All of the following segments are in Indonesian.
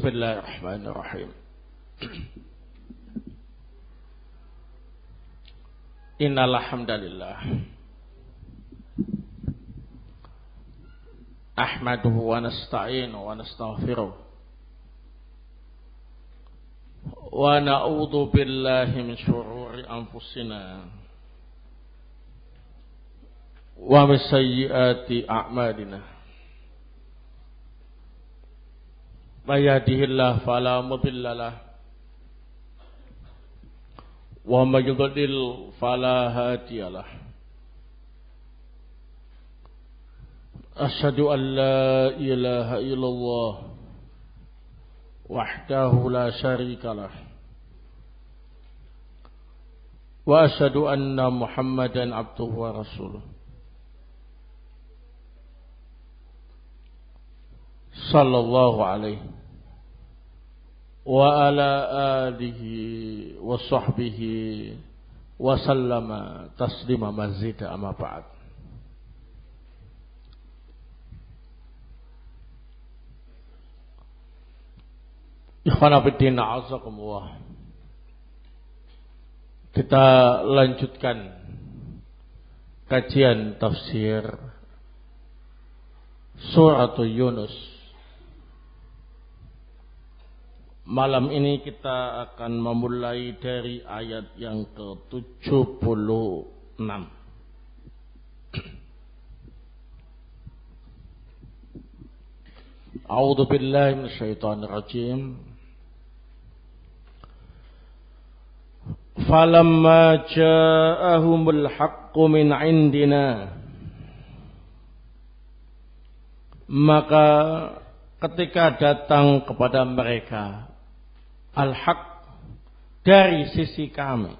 Bismillahirrahmanirrahim. Innal hamdalillah ahmaduhu wa nasta'inuhu wa nastaghfiruh wa na'udzu billahi min shururi anfusina wa min sayyiati a'malina. May yahdihillahu fala mudilla lahu wa may yudlil fala hadiya lahu. Asyhadu an la ilaha illallah wahdahu la syarika lahu wa asyhadu anna Muhammadan abduhu wa rasuluh. Sallallahu alaihi wa ala alihi wa sahbihi wa sallama taslima mazida amma ba'd. Ikhwan fillah a'azzakumullah. Kita lanjutkan kajian tafsir Surat Yunus. Malam ini kita akan memulai dari ayat yang ke-76. A'udzu billahi minasyaitonir rajim. Falamma ja'ahumul haqqu min 'indina, maka ketika datang kepada mereka al-haq dari sisi kami,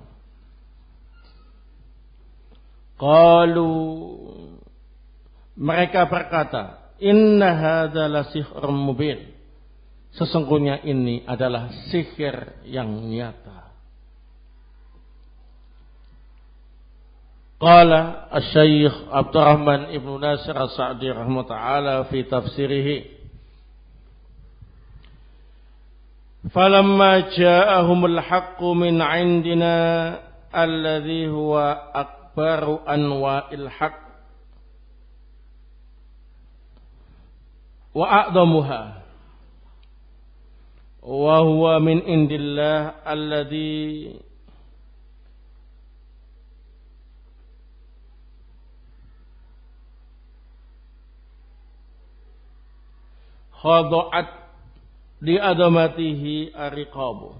qalu, mereka berkata, inna hadza la sihrun mubin, sesungguhnya ini adalah sihir yang nyata. Qala asy-Syaikh Abdurrahman Ibnu Nasir As-Sa'di rahimahullah ta'ala fi tafsirihi, falamma ja'ahumul haqqu min 'indina alladhi huwa akbaru anwa'il haqq wa a'dhamuha wa huwa min indillah alladhi khada'at li adamatihi ariqabu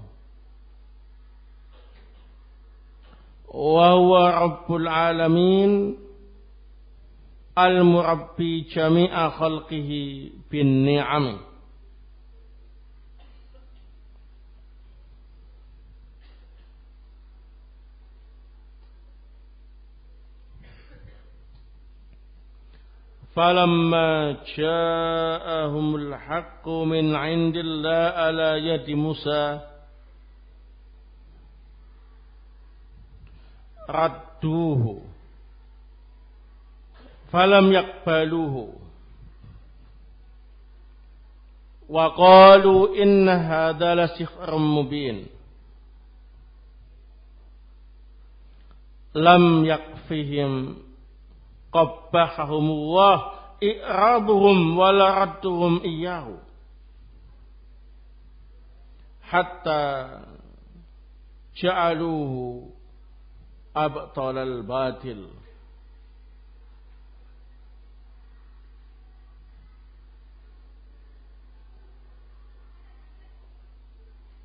wa huwa rabbul alamin al-murabbi jami'a khalqihi bin ni'ami. Falamma ja'ahumul haqqu min 'indillah ala yadi Musa radduhu falam yaqbaluhu wa qalu inna hadza la sihrun mubin lam yakfihim qabbahahumullah i'raduhum wa la radduhum iyyahu hatta ja'aluhu abtalal batil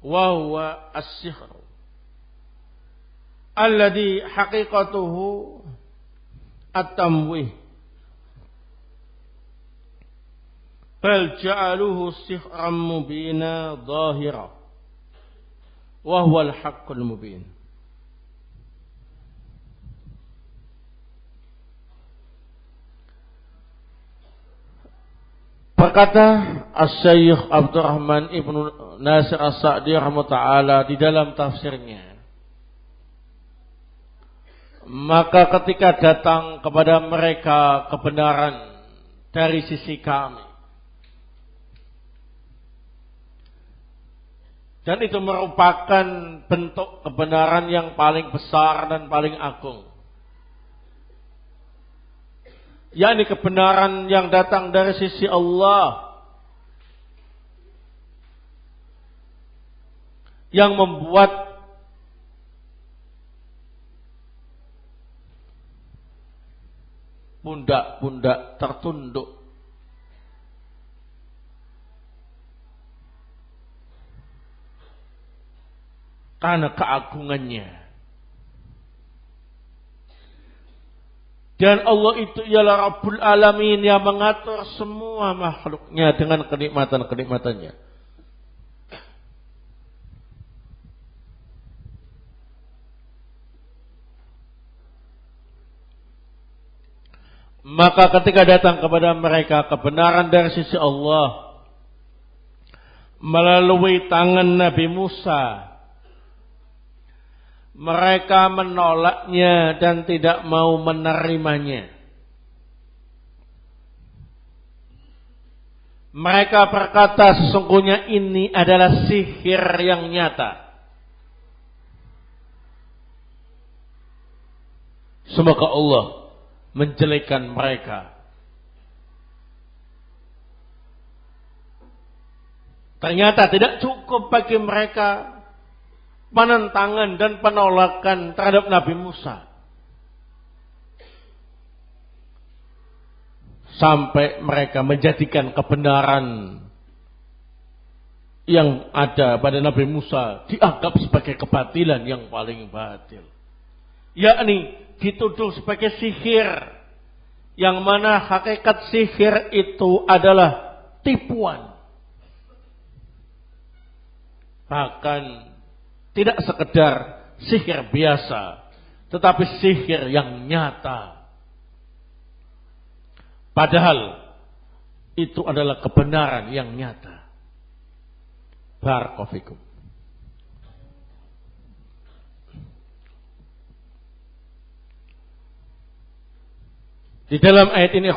wa huwa as-sihr alladhi haqiqatuhu at-tamwih bal ja'aluhu sihran mubina dhahira wa huwa al-haqqul mubin. Berkata Asy-Syaikh Abdurrahman Ibnu Nasir As-Sa'di rahimahullah ta'ala di dalam tafsirnya, maka ketika datang kepada mereka kebenaran dari sisi kami, Dan itu merupakan bentuk kebenaran yang paling besar dan paling agung. Yakni kebenaran yang datang dari sisi Allah, yang membuat pundak-pundak tertunduk. Karena keagungannya. Dan Allah itu ialah Rabbul Alamin yang mengatur semua makhluknya dengan kenikmatan-kenikmatannya. Maka ketika datang kepada mereka kebenaran dari sisi Allah melalui tangan Nabi Musa, mereka menolaknya dan tidak mau menerimanya. Mereka berkata, sesungguhnya ini adalah sihir yang nyata. Semoga Allah menjelekkan mereka. Ternyata tidak cukup bagi mereka penentangan dan penolakan terhadap Nabi Musa. Sampai mereka menjadikan kebenaran yang ada pada Nabi Musa dianggap sebagai kebatilan yang paling batil. Yakni dituduh sebagai sihir. Yang mana hakikat sihir itu adalah tipuan. Bahkan tidak sekedar sihir biasa, tetapi sihir yang nyata. Padahal itu adalah kebenaran yang nyata. Barakallahu fikum. Di dalam ayat ini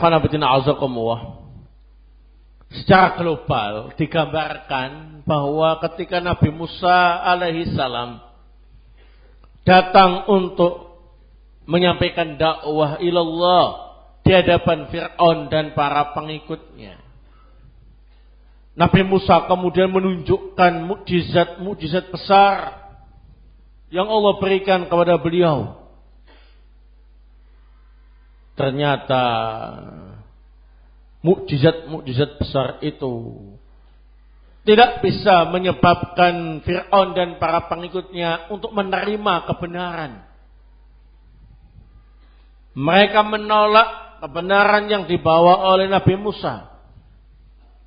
secara global digambarkan bahwa ketika Nabi Musa alaihi salam datang untuk menyampaikan dakwah ilallah di hadapan Fir'aun dan para pengikutnya, Nabi Musa kemudian menunjukkan mukjizat-mukjizat besar yang Allah berikan kepada beliau. Ternyata mukjizat-mukjizat besar itu tidak bisa menyebabkan Fir'aun dan para pengikutnya untuk menerima kebenaran. Mereka menolak kebenaran yang dibawa oleh Nabi Musa.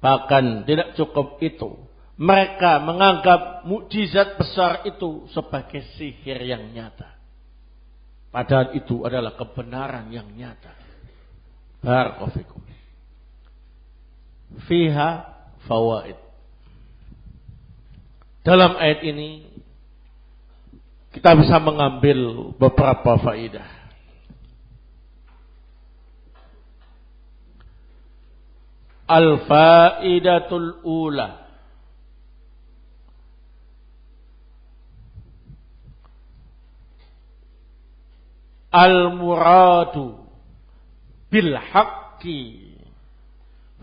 Bahkan tidak cukup itu, mereka menganggap mukjizat besar itu sebagai sihir yang nyata. Padahal itu adalah kebenaran yang nyata. Barakallahu fikum. Fiha fawaid. Dalam ayat ini kita bisa mengambil beberapa faidah. Al-faidatul ula. Al-muradu bil haqqi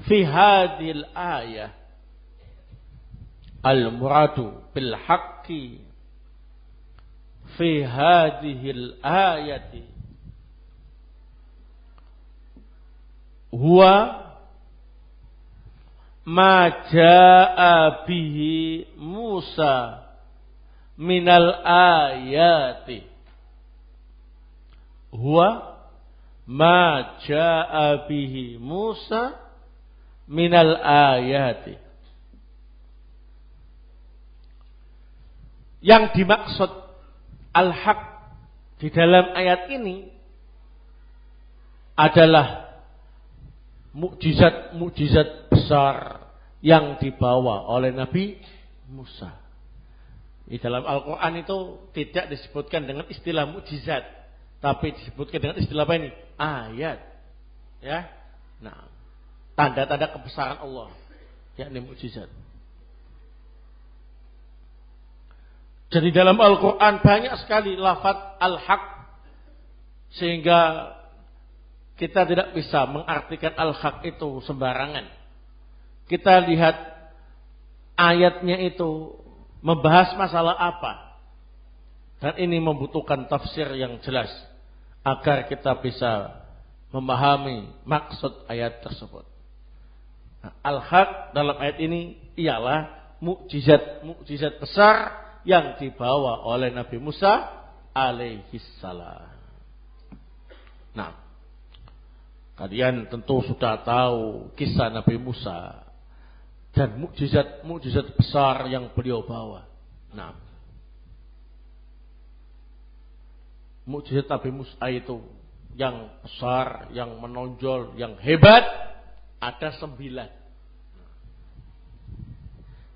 fi hadhil ayah. Al-muradu bil haqqi fi hadhil ayati huwa ma jaa bihi Musa minal ayati. Huwa ma jaa bihi Musa minal ayati. Yang dimaksud al-haq di dalam ayat ini adalah mukjizat-mukjizat besar yang dibawa oleh Nabi Musa. Di dalam Al-Quran itu tidak disebutkan dengan istilah mukjizat, tapi disebutkan dengan istilah apa ini? Ayat. Ya. Nah, tanda-tanda kebesaran Allah, yakni mukjizat. Jadi dalam Al-Quran banyak sekali lafaz al-haq, sehingga kita tidak bisa mengartikan al-haq itu sembarangan. Kita lihat ayatnya itu membahas masalah apa. Dan ini membutuhkan tafsir yang jelas agar kita bisa memahami maksud ayat tersebut. Nah, al-haq dalam ayat ini ialah mukjizat besar yang dibawa oleh Nabi Musa alaihissalam. Nah, kalian tentu sudah tahu kisah Nabi Musa dan mukjizat besar yang beliau bawa. Nah, mukjizat Nabi Musa itu yang besar, yang menonjol, yang hebat ada 9.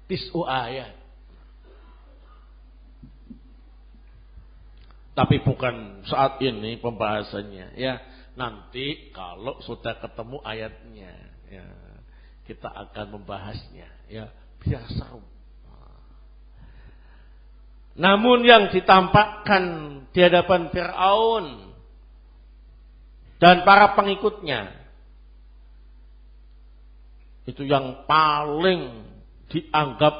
Tis'u ayat. Tapi bukan saat ini pembahasannya, ya. Nanti kalau sudah ketemu ayatnya, ya, kita akan membahasnya, ya, biar seru. Namun yang ditampakkan di hadapan Fir'aun dan para pengikutnya itu yang paling dianggap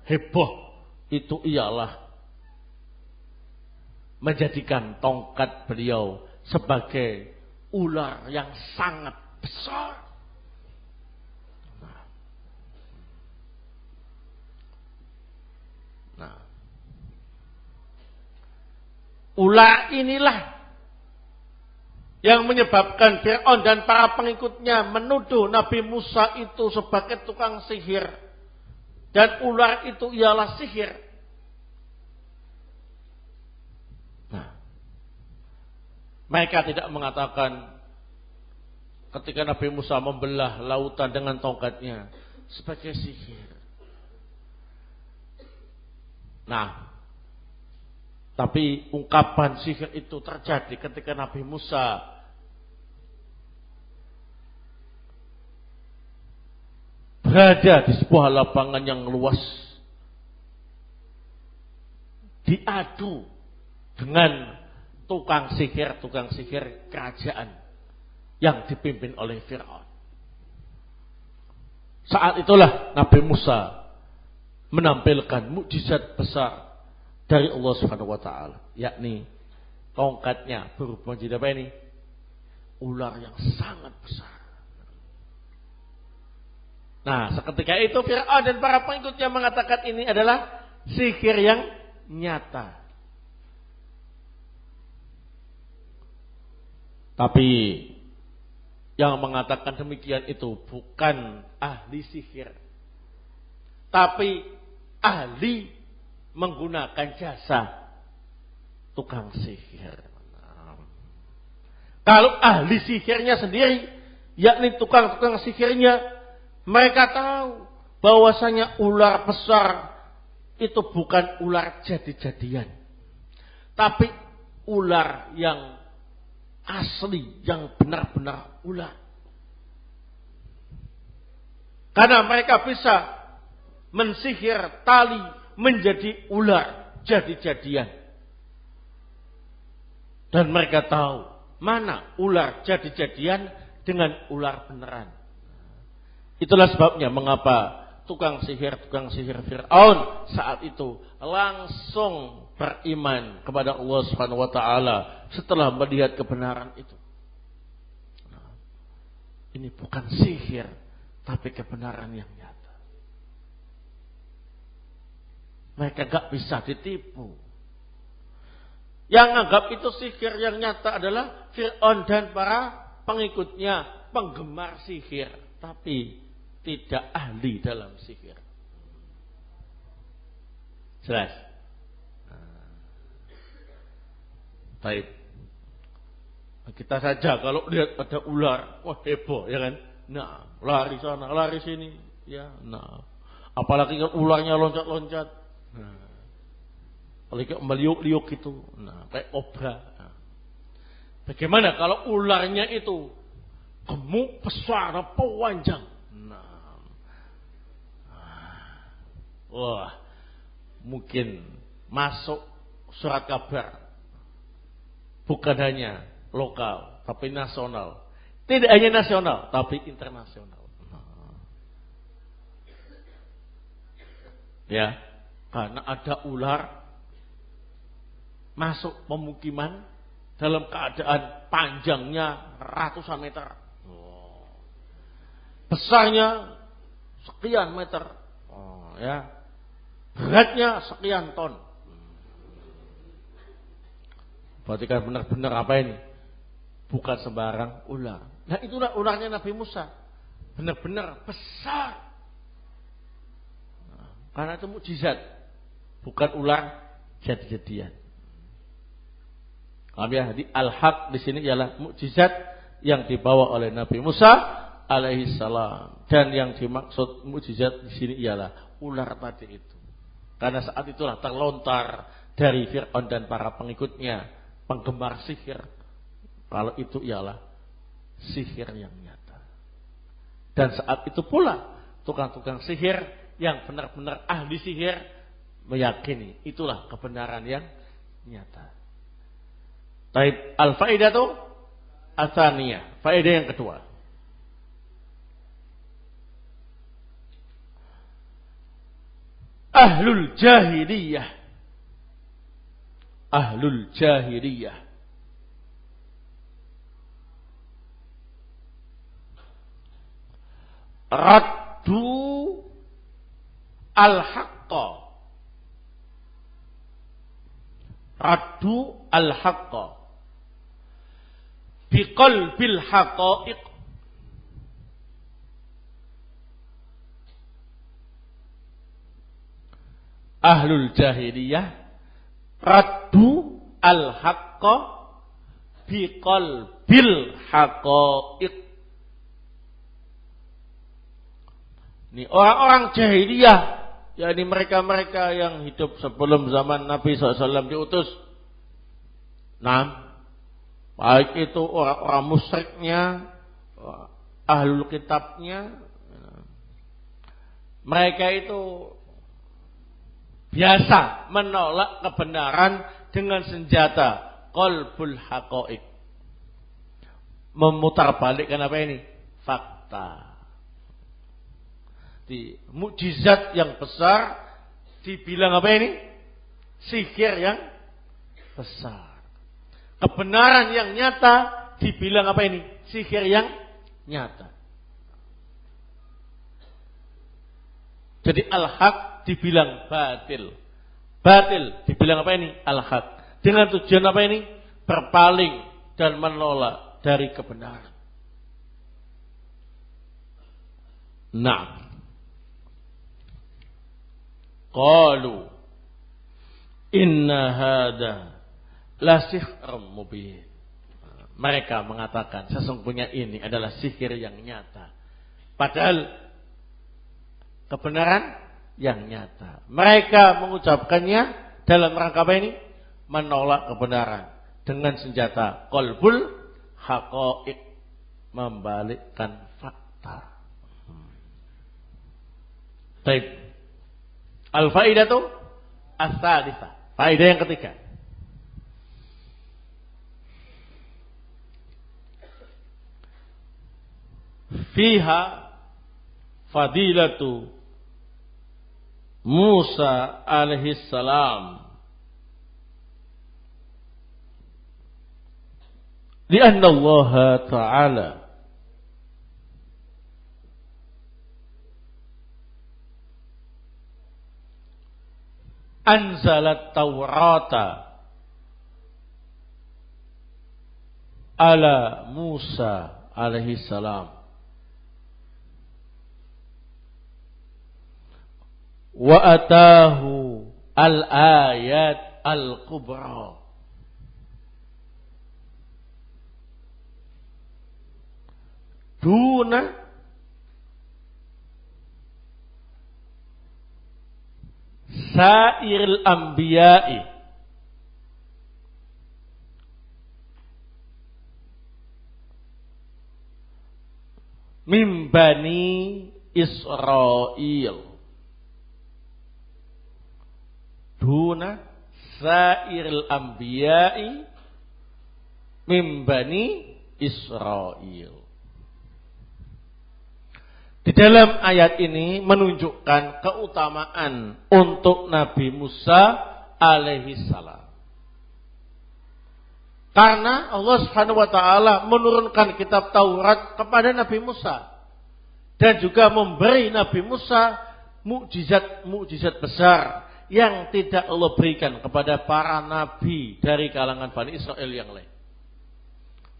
heboh itu ialah menjadikan tongkat beliau sebagai ular yang sangat besar. Nah, ular inilah yang menyebabkan Fir'aun dan para pengikutnya menuduh Nabi Musa itu sebagai tukang sihir. Dan ular itu ialah sihir. Mereka tidak mengatakan ketika Nabi Musa membelah lautan dengan tongkatnya sebagai sihir. Nah, tapi ungkapan sihir itu terjadi ketika Nabi Musa berada di sebuah lapangan yang luas, diadu dengan tukang sihir kerajaan yang dipimpin oleh Fir'aun. Saat itulah Nabi Musa menampilkan mukjizat besar dari Allah Subhanahu wa taala, yakni tongkatnya berubah menjadi apa ini? Ular yang sangat besar. Nah, seketika itu Fir'aun dan para pengikutnya mengatakan ini adalah sihir yang nyata. Tapi yang mengatakan demikian itu bukan ahli sihir, tapi ahli menggunakan jasa tukang sihir. Kalau ahli sihirnya sendiri, yakni tukang-tukang sihirnya, mereka tahu bahwasanya ular besar itu bukan ular jadi-jadian, tapi ular yang asli, yang benar-benar ular. Karena mereka bisa mensihir tali menjadi ular jadi-jadian. Dan mereka tahu mana ular jadi-jadian dengan ular beneran. Itulah sebabnya mengapa tukang sihir Fir'aun saat itu langsung beriman kepada Allah Subhanahu wa taala setelah melihat kebenaran itu. Nah, ini bukan sihir tapi kebenaran yang nyata. Mereka gak bisa ditipu. Yang anggap itu sihir yang nyata adalah Fir'aun dan para pengikutnya, penggemar sihir, tapi tidak ahli dalam sihir. Jelas? Baik. Kita saja kalau lihat ada ular, wah heboh, ya kan? Nah, lari sana, lari sini, ya. Nah, apalagi kalau ularnya loncat-loncat. Nah, apalagi meliuk-liuk itu, nah, kayak kobra. Nah. Bagaimana kalau ularnya itu gemuk, besar, panjang? Nah, wah, mungkin masuk surat kabar. Bukan hanya lokal, tapi nasional. Tidak hanya nasional, tapi internasional. Ya, karena ada ular masuk pemukiman dalam keadaan panjangnya ratusan meter. Besarnya sekian meter. Ya. Beratnya sekian ton. Berarti kan benar-benar apa ini? Bukan sembarang ular. Nah, itulah ularnya Nabi Musa. Benar-benar besar. Karena itu mukjizat. Bukan ular jadi-jadian. Ya, di al-haq di sini ialah mukjizat yang dibawa oleh Nabi Musa alaihi salam, dan yang dimaksud mukjizat di sini ialah ular tadi itu. Karena saat itulah terlontar dari Fir'aun dan para pengikutnya penggemar sihir. Kalau itu ialah sihir yang nyata. Dan saat itu pula tukang-tukang sihir yang benar-benar ahli sihir meyakini itulah kebenaran yang nyata. Taib al-faidatu ats-tsaniyah, faedah yang kedua. Ahlul jahiliyah. Ahlul jahiliyah raddu al-haqqa. Raddu al-haqqa biqalbil haqa'iq. Ahlul jahiliyah raddu al-haqqa biqalbil haqa'iq. Ini orang-orang jahiliyah, yakni mereka-mereka yang hidup sebelum zaman Nabi SAW diutus. Nah, baik itu orang-orang musyriknya, ahlul kitabnya, mereka itu biasa menolak kebenaran dengan senjata qalbul haqa'iq. Memutarbalikkan apa ini? Fakta. Di mukjizat yang besar dibilang apa ini? Sihir yang besar. Kebenaran yang nyata dibilang apa ini? Sihir yang nyata. Jadi al-haq dibilang batil. Batil dibilang apa ini? Al-haq. Dengan tujuan apa ini? Berpaling dan menolak dari kebenaran. Nah, qalu inna hada la sihrun mubin. Mereka mengatakan sesungguhnya ini adalah sihir yang nyata. Padahal kebenaran yang nyata. Mereka mengucapkannya dalam rangka apa ini? Menolak kebenaran dengan senjata qalbul haqa'iq, membalikkan fakta. Baik. Al-faidatu ats-tsalitsah. Faedah yang ketiga. Fiha fadilatu Musa alaihi salam. Lianna Allah Ta'ala anzalat Taurata ala Musa alaihi salam wa atahu al-ayat al-kubra duna sairil anbiya'i min bani Israil duna sairil anbiya'i min bani Israil. Di dalam ayat ini menunjukkan keutamaan untuk Nabi Musa alaihi salam. Karena Allah Subhanahu wa taala menurunkan kitab Taurat kepada Nabi Musa dan juga memberi Nabi Musa mukjizat-mukjizat besar yang tidak Allah berikan kepada para nabi dari kalangan Bani Israel yang lain.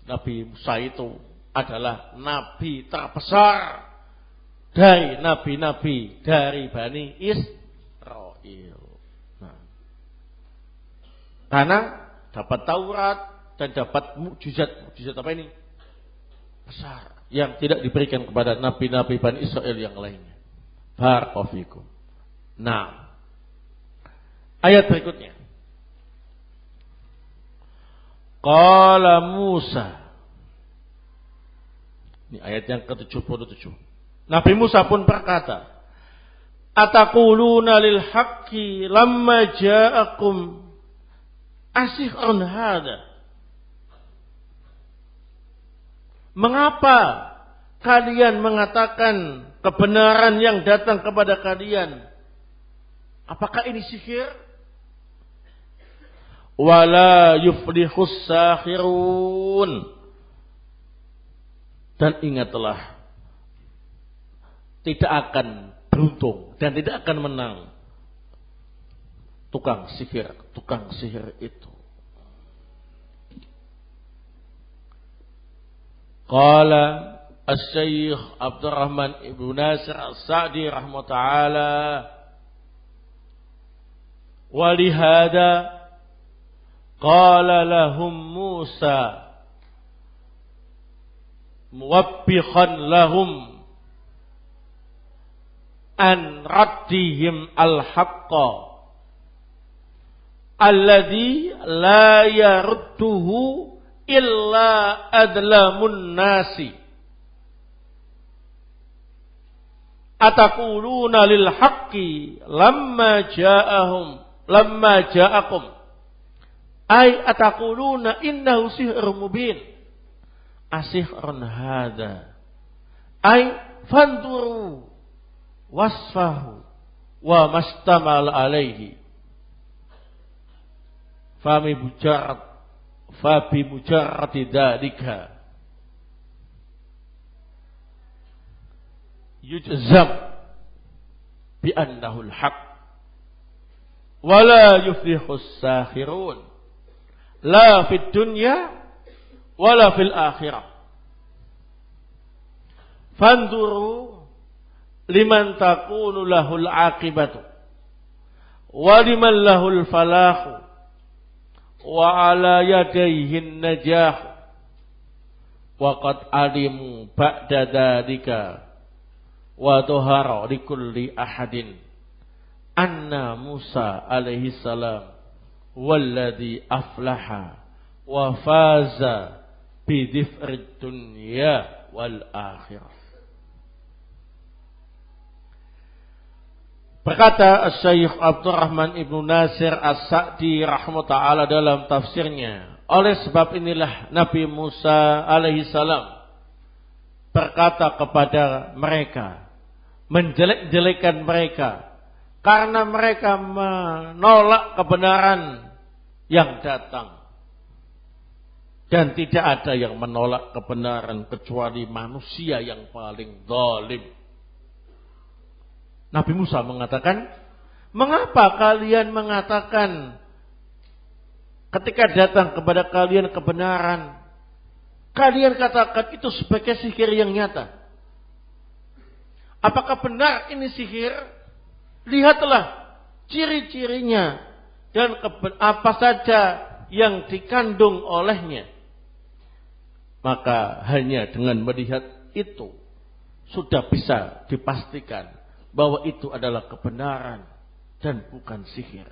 Nabi Musa itu adalah nabi terbesar dari nabi-nabi dari Bani Israel. Nah, karena dapat Taurat dan dapat mukjizat apa ini? Besar yang tidak diberikan kepada nabi-nabi Bani Israel yang lainnya. Barakallahu fikum. Nah, ayat berikutnya. Qala Musa. Ini ayat yang ke-77. Nabi Musa pun berkata, Ataquluna lil haqqi lamma ja'akum asihrun hada. Mengapa kalian mengatakan kebenaran yang datang kepada kalian? Apakah ini sihir? Wala yuflihus sahirun. Dan ingatlah, tidak akan beruntung dan tidak akan menang tukang sihir itu. Qala Asy-Syaikh Abdurrahman Ibnu Nasir As-Sa'di rahimahullah, wa lihada qala lahum Musa muwabbikhan lahum an raddihim al-haqqa alladhi la yarudduhu illa adlamun nasi. Ataquluna lil haqqi lamma ja'akum ay ataquluna innahu sihrun mubin asihrun hadha ay fanduru wasfahu wa mastamal alaihi fabi mujarrad dzalika yujzam bi annahu al-haq wa la yuflihu as-sakhirun la fid dunya wa la fil akhirah. Fanzuru liman takunu lahul aqibatu wa liman lahul falahu wa ala yadayhin najah wa qad alimu ba'da dzalika wa dhahara likulli ahadin anna Musa alaihi salam walladhi aflaha wa faza bi dhifrid dunya wal akhirah. Berkata Syekh Abdurrahman Ibnu Nasir As-Sa'di rahimahullah dalam tafsirnya, oleh sebab inilah Nabi Musa alaihi salam berkata kepada mereka, menjelek-jelekan mereka karena mereka menolak kebenaran yang datang. Dan tidak ada yang menolak kebenaran kecuali manusia yang paling zalim. Nabi Musa mengatakan, mengapa kalian mengatakan ketika datang kepada kalian kebenaran, kalian katakan itu sebagai sihir yang nyata? Apakah benar ini sihir? Lihatlah ciri-cirinya dan apa saja yang dikandung olehnya. Maka hanya dengan melihat itu sudah bisa dipastikan bahwa itu adalah kebenaran dan bukan sihir.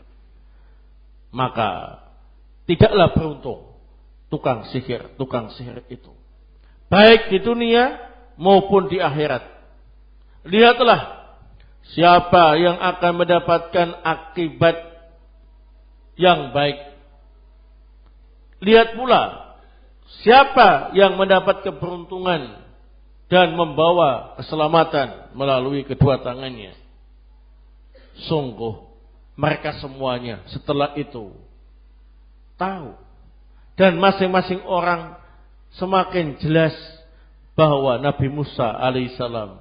Maka tidaklah beruntung tukang sihir itu, baik di dunia maupun di akhirat. Lihatlah siapa yang akan mendapatkan akibat yang baik. Lihat pula siapa yang mendapat keberuntungan dan membawa keselamatan melalui kedua tangannya. Sungguh mereka semuanya setelah itu tahu, dan masing-masing orang semakin jelas bahwa Nabi Musa alaihissalam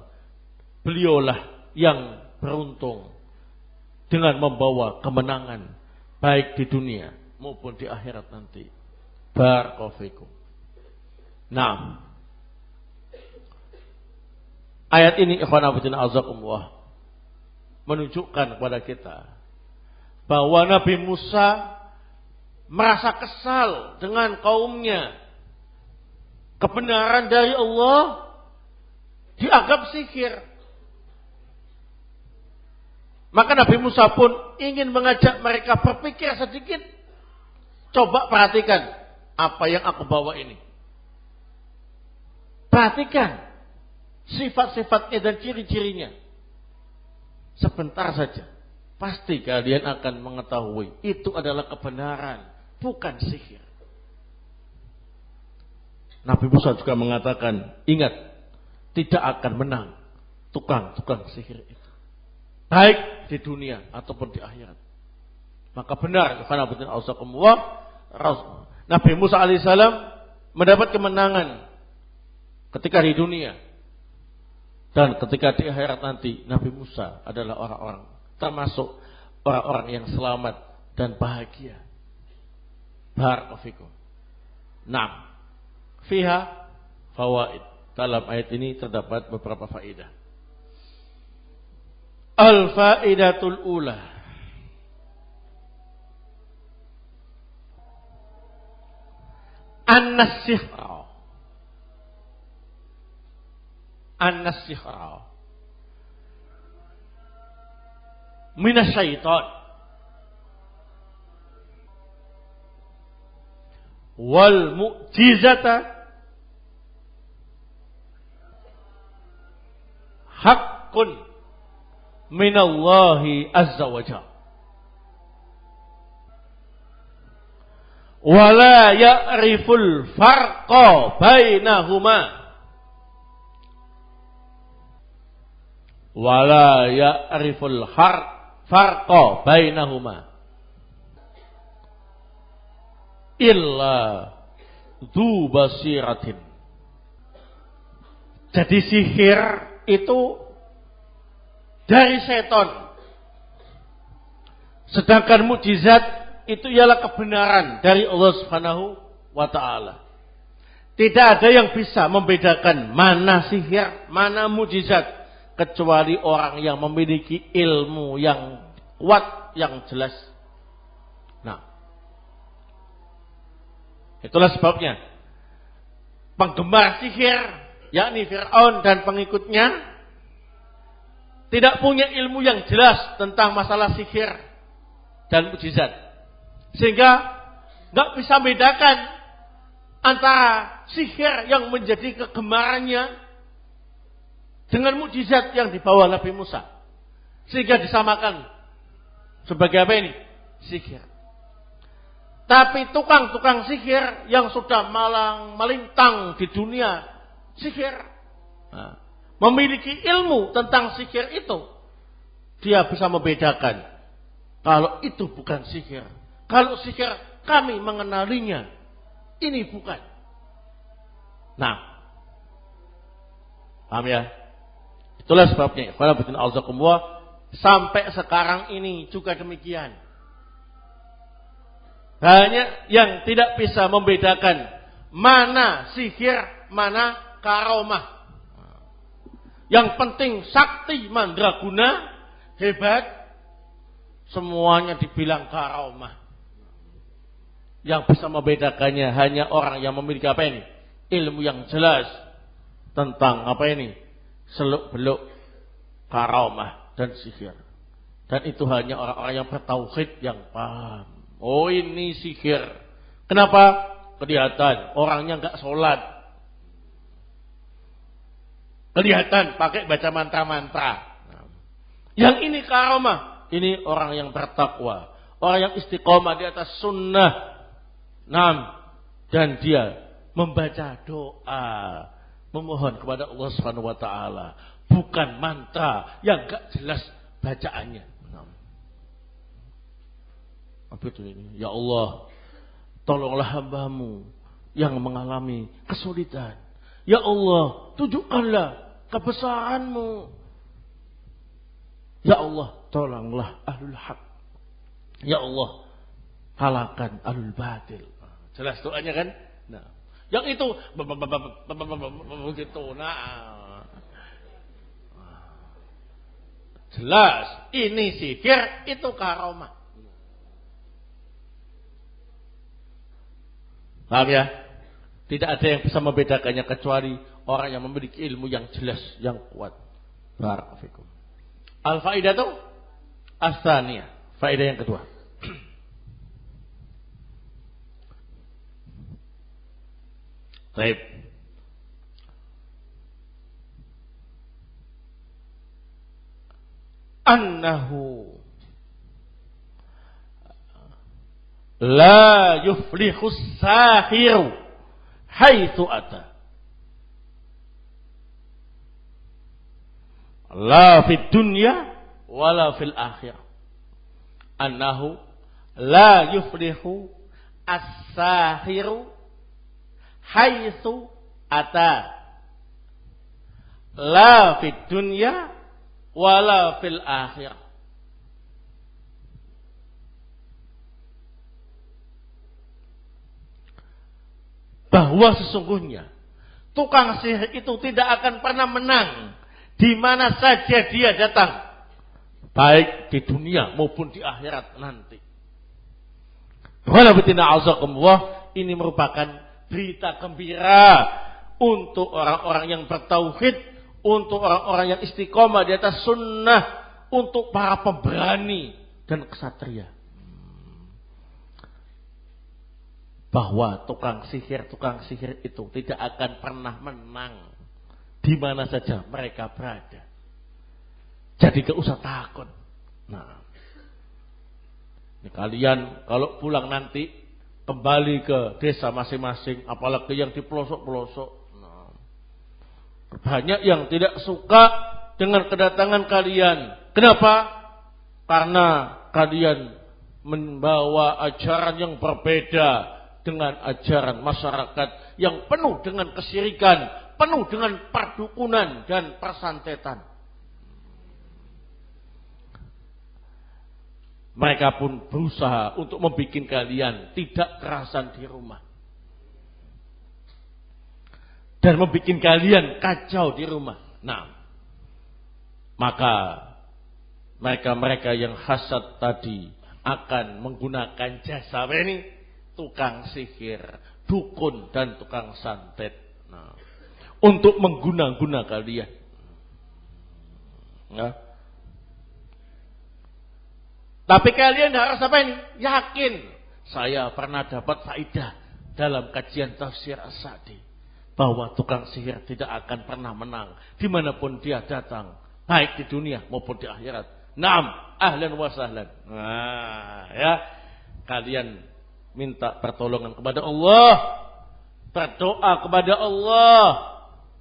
beliaulah yang beruntung dengan membawa kemenangan baik di dunia maupun di akhirat nanti. Barakallahu fikum. Nah, ayat ini ikhwan fillah azakumullah menunjukkan kepada kita bahwa Nabi Musa merasa kesal dengan kaumnya. Kebenaran dari Allah dianggap sihir. Maka Nabi Musa pun ingin mengajak mereka berpikir sedikit. Coba perhatikan apa yang aku bawa ini. Perhatikan sifat-sifatnya dan ciri-cirinya. Sebentar saja, pasti kalian akan mengetahui itu adalah kebenaran, bukan sihir. Nabi Musa juga mengatakan, ingat, tidak akan menang tukang-tukang sihir itu, baik di dunia ataupun di akhirat. Maka benar, Nabi Musa alaihissalam mendapat kemenangan ketika di dunia, dan ketika di akhirat nanti Nabi Musa adalah orang-orang termasuk orang-orang yang selamat dan bahagia. Barakallahu fikum. Nah, fiha fawaid. Dalam ayat ini terdapat beberapa faedah. Al-faidatul ula. An-nasihra. An-nasihra minasyaitan wal mu'jizata haqqun minallahi azza wa jalla wala ya'riful farqa bainahuma wala ya'riful farqa bainahuma illa dzu basiratin. Jadi sihir itu dari setan, sedangkan mukjizat itu ialah kebenaran dari Allah Subhanahu wa taala. Tidak ada yang bisa membedakan mana sihir, mana mukjizat kecuali orang yang memiliki ilmu yang kuat, yang jelas. Nah, itulah sebabnya penggemar sihir, yakni Fir'aun dan pengikutnya, tidak punya ilmu yang jelas tentang masalah sihir dan mukjizat, sehingga nggak bisa bedakan antara sihir yang menjadi kegemarannya dengan mukjizat yang dibawa Nabi Musa, sehingga disamakan sebagai apa ini? Sihir. Tapi tukang-tukang sihir yang sudah malang melintang di dunia sihir, memiliki ilmu tentang sihir itu, dia bisa membedakan kalau itu bukan sihir. Kalau sihir kami mengenalinya, ini bukan. Nah, paham ya? Itulah sebabnya, sampai sekarang ini juga demikian. Banyak yang tidak bisa membedakan mana sihir, mana karomah. Yang penting sakti mandraguna hebat, semuanya dibilang karomah. Yang bisa membedakannya hanya orang yang memiliki apa ini? Ilmu yang jelas tentang apa ini? Seluk-beluk karomah dan sihir. Dan itu hanya orang-orang yang bertauhid yang paham. Oh, ini sihir. Kenapa? Kelihatan orangnya enggak sholat. Kelihatan pakai baca mantra-mantra. Yang ini karomah. Ini orang yang bertakwa, orang yang istiqomah di atas sunnah. Dan dia membaca doa, memohon kepada Allah Subhanahu wa taala, bukan mantra yang enggak jelas bacaannya. Apa itu ini? Ya Allah, tolonglah hamba-Mu yang mengalami kesulitan. Ya Allah, tunjukkanlah kebesaran-Mu. Ya Allah, tolonglah ahlul haq. Ya Allah, kalahkan ahlul batil. Jelas doanya kan? Nah, yang itu begitu. Nah, jelas ini sihir, itu karomah. Paham ya? Tidak ada yang bisa membedakannya kecuali orang yang memiliki ilmu yang jelas, yang kuat. Barakallahu fikum. Al-faidatu as-tsaniyah. Faedah yang kedua. Baik. Annahu la yuflihus sahiru haitsu ata. La fid dunya wala fil akhirah. Annahu la yuflihu as-sahiru haitsu ata. La fid dunya wala fil akhirah. Bahwa sesungguhnya tukang sihir itu tidak akan pernah menang di mana saja dia datang, baik di dunia maupun di akhirat nanti. Ini merupakan berita gembira untuk orang-orang yang bertauhid, untuk orang-orang yang istiqomah di atas sunnah, untuk para pemberani dan kesatria. Bahwa tukang sihir itu tidak akan pernah menang di mana saja mereka berada. Jadi gak usah takut. Nah, ini kalian kalau pulang nanti kembali ke desa masing-masing, apalagi yang di pelosok-pelosok. Nah, banyak yang tidak suka dengan kedatangan kalian. Kenapa? Karena kalian membawa ajaran yang berbeda dengan ajaran masyarakat yang penuh dengan kesyirikan, penuh dengan perdukunan dan persantetan. Mereka pun berusaha untuk membuat kalian tidak kerasan di rumah. Dan membuat kalian kacau di rumah. Nah, maka mereka-mereka yang hasad tadi akan menggunakan jasa ini, tukang sihir, dukun dan tukang santet, nah, untuk mengguna-guna kalian. Nah. Tapi kalian harus apa ini? Yakin. Saya pernah dapat faedah dalam kajian tafsir As-Sa'di bahwa tukang sihir tidak akan pernah menang dimanapun dia datang, baik di dunia maupun di akhirat. Naam, ahlan wa sahlan. Nah, ya, kalian minta pertolongan kepada Allah, berdoa kepada Allah,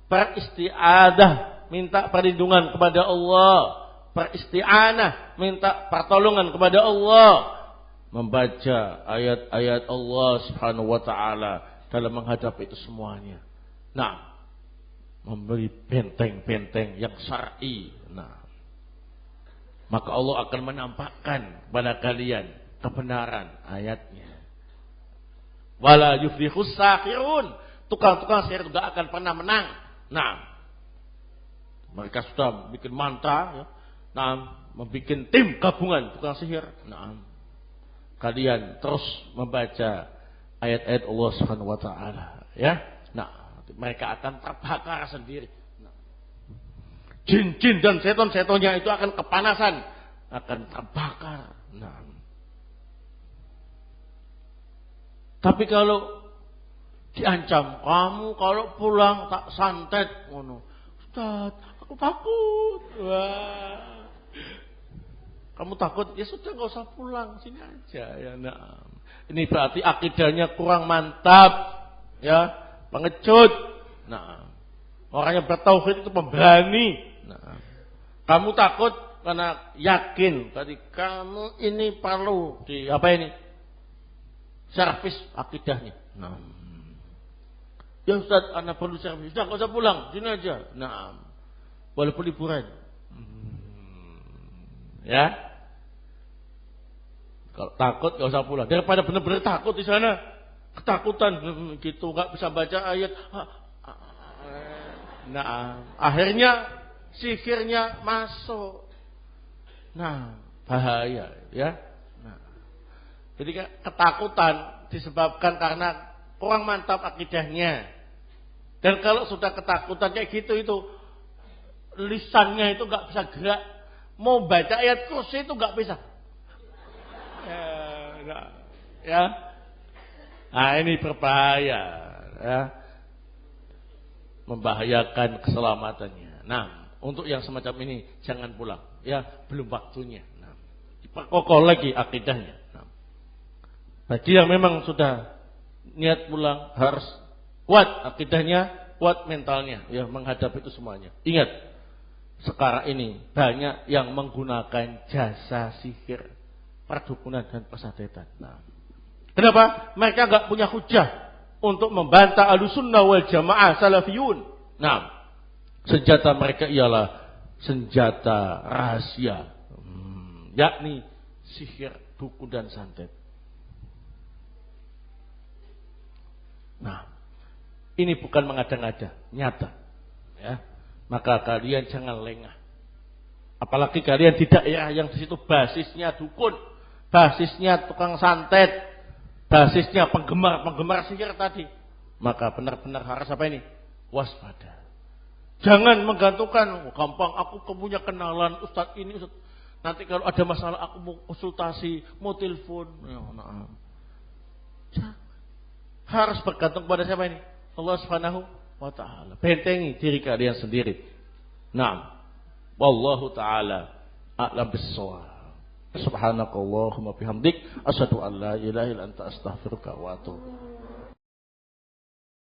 beristiadah, minta perlindungan kepada Allah, beristianah, minta pertolongan kepada Allah, membaca ayat-ayat Allah Subhanahu wa taala dalam menghadapi itu semuanya. Nah, memberi benteng-benteng yang syar'i. Nah, maka Allah akan menampakkan kepada kalian kebenaran ayatnya. Wala yuflihus sahirun. Tukang-tukang sihir juga akan pernah menang. Nah, mereka sudah bikin mantra, ya. Nah, membuat tim gabungan tukang sihir. Nah, kalian terus membaca ayat-ayat Allah Subhanahu wa taala, ya. Nah, mereka akan terbakar sendiri. Nah, jin-jin dan seton-setonnya itu akan kepanasan, akan terbakar. Nah, tapi kalau diancam, kamu kalau pulang tak santet, ngono. Ustaz, aku takut. Wah. Kamu takut? Ya sudah nggak usah pulang, sini aja ya. Nah, ini berarti akidahnya kurang mantap, ya, pengecut. Nah, orang yang bertauhid itu pemberani. Nah, kamu takut karena yakin, berarti kamu ini perlu di apa ini? Servis akidahnya. Nah, ya Ustaz, anak perlu servis. Sudah nggak usah pulang, sini aja. Nah, walaupun liburan. Ya, kalau takut nggak usah pulang. Daripada benar-benar takut di sana, ketakutan gitu, nggak bisa baca ayat. Nah, akhirnya sihirnya masuk. Nah, bahaya, ya. Nah, jadi ketakutan disebabkan karena kurang mantap akidahnya. Dan kalau sudah ketakutan kayak gitu itu lisannya itu nggak bisa gerak. Mau baca ayat kursi itu nggak bisa. Ya. Nah, ini berbahaya, ya. Membahayakan keselamatannya. Nah, untuk yang semacam ini jangan pulang, ya, belum waktunya. Nah, diperkokoh lagi akidahnya. Nah, bagi yang memang sudah niat pulang harus kuat akidahnya, kuat mentalnya, ya, menghadapi itu semuanya. Ingat, sekarang ini banyak yang menggunakan jasa sihir, perdukunan dan pesadetan. Nah, kenapa? Mereka nggak punya hujah untuk membantah Ahlussunnah wal Jamaah Salafiyun. Nah, senjata mereka ialah senjata rahasia, yakni sihir, dukun dan santet. Nah, ini bukan mengada-ngada, nyata, ya. Maka kalian jangan lengah. Apalagi kalian di daerah yang di situ basisnya dukun, basisnya tukang santet, basisnya penggemar sihir tadi. Maka benar-benar harus apa ini? Waspada. Jangan menggantungkan, gampang aku punya kenalan ustadz ini, ustadz. Nanti kalau ada masalah aku mau konsultasi, mau telepon. Ya, nah. Harus bergantung pada siapa ini? Allah Subhanahu wa ta'ala. Bentengi diri kalian sendiri. Naam. Wallahu ta'ala a'lam bis-shawab. Subhanakallahumma bihamdik asyhadu an la ilaha illa anta astaghfiruka wa atubu